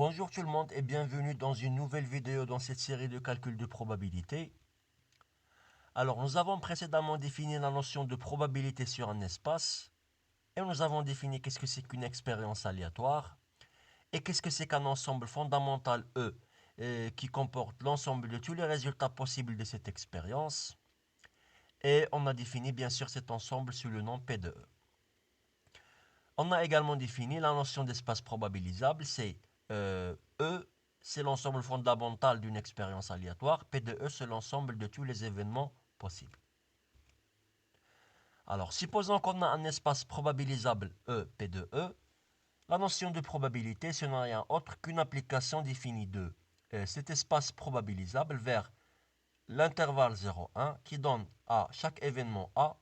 Bonjour tout le monde et bienvenue dans une nouvelle vidéo dans cette série de calculs de probabilité. Alors nous avons précédemment défini la notion de probabilité sur un espace et nous avons défini qu'est-ce que c'est qu'une expérience aléatoire et qu'est-ce que c'est qu'un ensemble fondamental E qui comporte l'ensemble de tous les résultats possibles de cette expérience et on a défini bien sûr cet ensemble sous le nom P de E. On a également défini la notion d'espace probabilisable, c'est E, c'est l'ensemble fondamental d'une expérience aléatoire, P de E, c'est l'ensemble de tous les événements possibles. Alors, supposons qu'on a un espace probabilisable E, P de E, la notion de probabilité, ce n'est rien autre qu'une application définie de cet espace probabilisable vers l'intervalle 0,1 qui donne à chaque événement A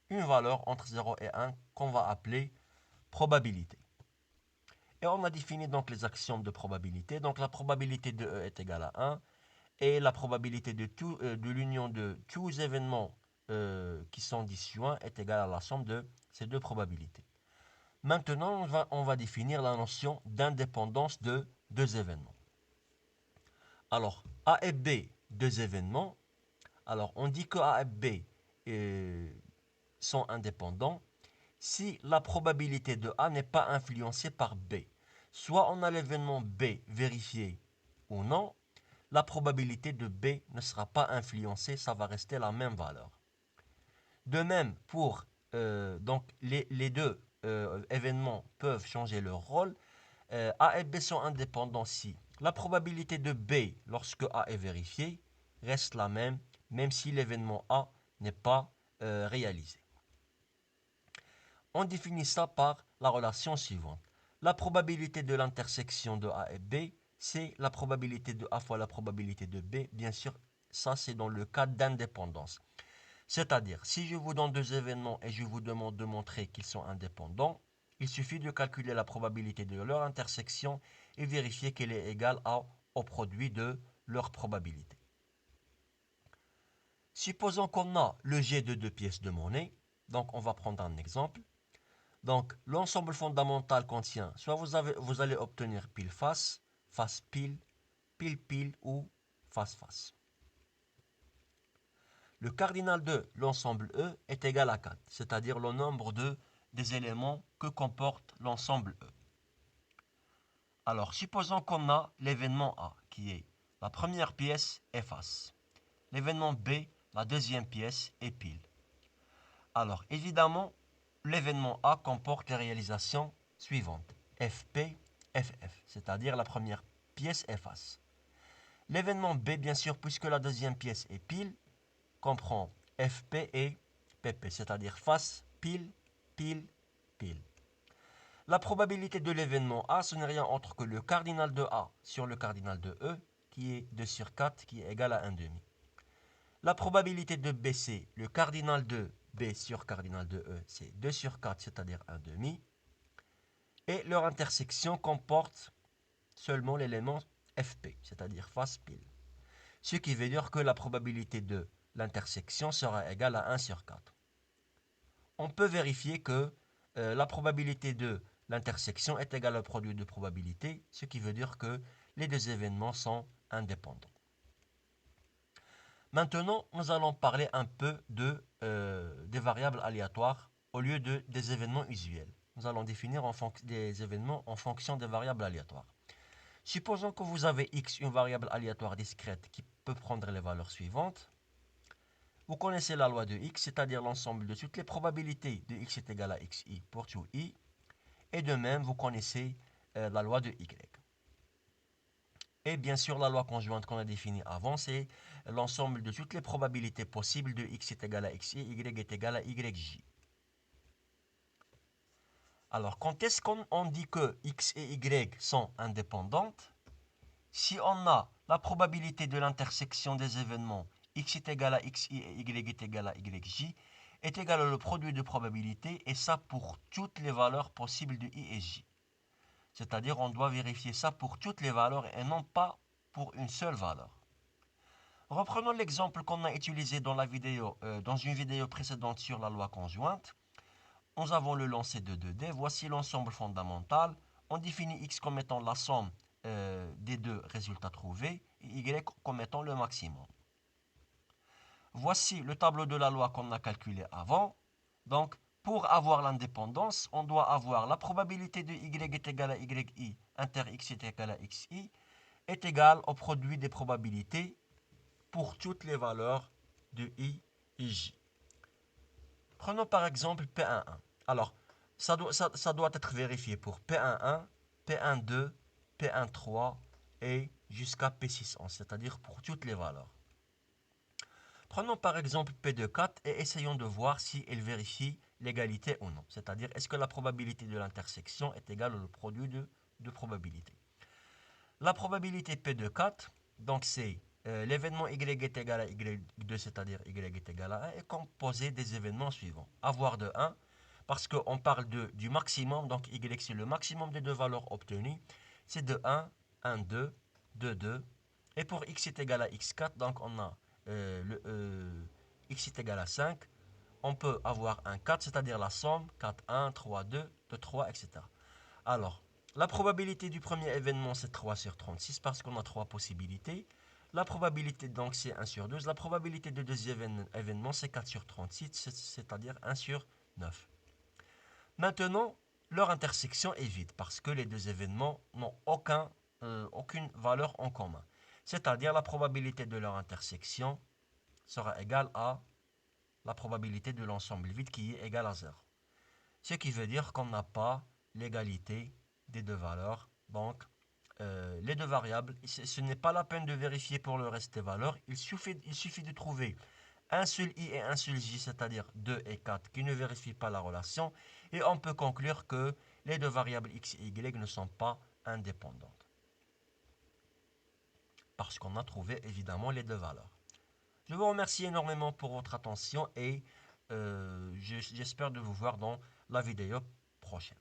une valeur entre 0 et 1 qu'on va appeler probabilité. Et on a défini donc les axiomes de probabilité. Donc la probabilité de E est égale à 1 et la probabilité de l'union de tous les événements qui sont disjoints est égale à la somme de ces deux probabilités. Maintenant, on va définir la notion d'indépendance de deux événements. Alors, A et B, deux événements. Alors, on dit que A et B sont indépendants si la probabilité de A n'est pas influencée par B. Soit on a l'événement B vérifié ou non, la probabilité de B ne sera pas influencée, ça va rester la même valeur. De même, pour donc les deux événements peuvent changer leur rôle. A et B sont indépendants si la probabilité de B lorsque A est vérifié reste la même, même si l'événement A n'est pas réalisé. On définit ça par la relation suivante. La probabilité de l'intersection de A et B, c'est la probabilité de A fois la probabilité de B. Bien sûr, ça c'est dans le cas d'indépendance. C'est-à-dire, si je vous donne deux événements et je vous demande de montrer qu'ils sont indépendants, il suffit de calculer la probabilité de leur intersection et vérifier qu'elle est égale au produit de leur probabilité. Supposons qu'on a le jet de deux pièces de monnaie. Donc, on va prendre un exemple. Donc, l'ensemble fondamental contient, soit vous allez obtenir pile face, face pile, pile pile ou face face. Le cardinal de l'ensemble E est égal à 4, c'est-à-dire le nombre des éléments que comporte l'ensemble E. Alors, supposons qu'on a l'événement A, qui est la première pièce est face. L'événement B, la deuxième pièce est pile. Alors, évidemment, l'événement A comporte les réalisations suivantes. FP, FF, c'est-à-dire la première pièce est face. L'événement B, bien sûr, puisque la deuxième pièce est pile, comprend FP et PP, c'est-à-dire face, pile, pile, pile. La probabilité de l'événement A, ce n'est rien autre que le cardinal de A sur le cardinal de E, qui est 2 sur 4, qui est égal à 1 demi. La probabilité de B, c'est le cardinal de B sur cardinal de E, c'est 2 sur 4, c'est-à-dire 1 demi. Et leur intersection comporte seulement l'élément FP, c'est-à-dire face pile. Ce qui veut dire que la probabilité de l'intersection sera égale à 1 sur 4. On peut vérifier que la probabilité de l'intersection est égale au produit de probabilité, ce qui veut dire que les deux événements sont indépendants. Maintenant, nous allons parler un peu des variables aléatoires au lieu des événements usuels. Nous allons définir des événements en fonction des variables aléatoires. Supposons que vous avez x, une variable aléatoire discrète qui peut prendre les valeurs suivantes. Vous connaissez la loi de x, c'est-à-dire l'ensemble de toutes les probabilités de x est égal à xi pour tout i. Et de même, vous connaissez la loi de y. Et bien sûr, la loi conjointe qu'on a définie avant, c'est l'ensemble de toutes les probabilités possibles de x est égal à xi, y est égal à yj. Alors, quand est-ce qu'on dit que x et y sont indépendantes? Si on a la probabilité de l'intersection des événements x est égal à xi et y est égal à yj est égal au produit de probabilité et ça pour toutes les valeurs possibles de i et j. C'est-à-dire on doit vérifier ça pour toutes les valeurs et non pas pour une seule valeur. Reprenons l'exemple qu'on a utilisé dans une vidéo précédente sur la loi conjointe. Nous avons le lancer de 2D. Voici l'ensemble fondamental. on définit x comme étant la somme des deux résultats trouvés et y comme étant le maximum. Voici le tableau de la loi qu'on a calculé avant. Donc, pour avoir l'indépendance, on doit avoir la probabilité de y est égale à yi, inter x est égal à xi, est égale au produit des probabilités pour toutes les valeurs de i et j. Prenons par exemple P11. Alors, ça doit être vérifié pour P11, P12, P13 et jusqu'à P611, c'est-à-dire pour toutes les valeurs. Prenons par exemple P24 et essayons de voir si elle vérifie l'égalité ou non. C'est-à-dire, est-ce que la probabilité de l'intersection est égale au produit de probabilité. La probabilité P24, donc c'est l'événement y est égal à y2, c'est-à-dire y est égal à 1, est composé des événements suivants. Avoir de 1, parce qu'on parle du maximum, donc y c'est le maximum des deux valeurs obtenues, c'est de 1, 1, 2, 2, 2. Et pour x est égal à x4, donc on a x est égal à 5, on peut avoir un 4, c'est-à-dire la somme 4, 1, 3, 2, 2, 3, etc. Alors, la probabilité du premier événement, c'est 3 sur 36 parce qu'on a 3 possibilités. La probabilité, donc, c'est 1 sur 12. La probabilité de deuxième événement, c'est 4 sur 36, c'est-à-dire 1 sur 9. Maintenant, leur intersection est vide parce que les deux événements n'ont aucune valeur en commun. C'est-à-dire la probabilité de leur intersection sera égale à la probabilité de l'ensemble vide qui est égale à 0. Ce qui veut dire qu'on n'a pas l'égalité des deux valeurs. Donc, les deux variables, ce n'est pas la peine de vérifier pour le reste des valeurs. Il suffit de trouver un seul i et un seul j, c'est-à-dire 2 et 4, qui ne vérifient pas la relation. Et on peut conclure que les deux variables x et y ne sont pas indépendantes. Parce qu'on a trouvé évidemment les deux valeurs. Je vous remercie énormément pour votre attention et j'espère de vous voir dans la vidéo prochaine.